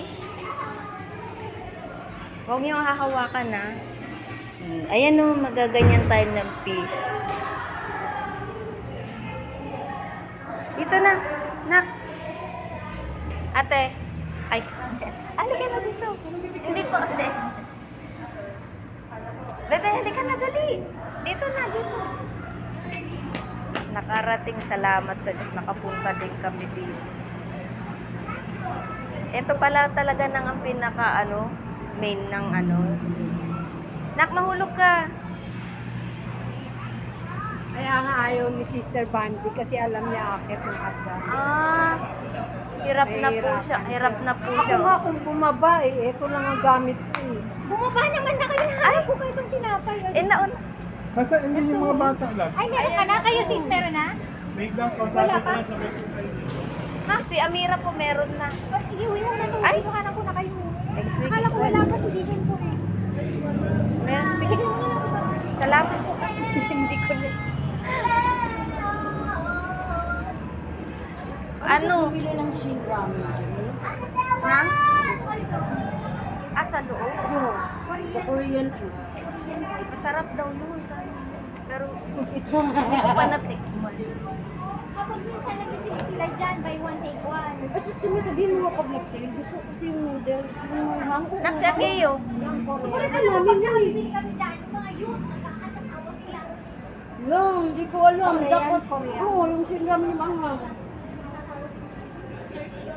fish. Huwag niyo hahawakan na. Ayan o, magaganyan tayo ng fish. Dito na. Nak. Ate. Ay. Halika na dito. Hindi po, ate. Bebe, halika na dali. Dito na, dito. Nakarating, salamat sa Diyos. Nakapunta din kami dito. Ito pala talaga nang ang pinaka main ng Nak, mahulog ka. Kaya nga ayaw ni Sister Bandy kasi alam niya akit ng hagdan. Hirap na po siya. Hirap na po siya. Ako nga kung bumaba ito lang ang gamit ko eh. Bumaba naman na kayo. Hanap ko kayo itong tinapay. Naon. Basta hindi yung mga bata lang. Ay, meron ka na? Kayo sis, meron na? Make lang, Wala kontakin pa? ko na sa website. Ha, si Amira po meron na. Sige, uwi mo na to. Ay! Hanap ko na kayo. Sige. Akala ko wala pa si Divin po eh. Meron. Sige. Sige mo na lang sa baba. Salamat po. Hindi ko na. Ano? Bumili ng shin ramen. Nang? Sa loob? Oo. Sa Korean food. Masarap daw yun. Pero hindi ko pa natikman. Kapag minsan nagsisili sila dyan, buy one, take one. Kasi sumasabihin mo kapag nagsil, gusto ko kasi yung noodles, yung hangko. Naksakiyo. Wala na namin yan. Nakabibili kami dyan. Yung mga youth, nagkakatasawa sila. Lang, hindi ko alam. Korean, Dapat, Korean. oo, yung shin ramen yung mahal.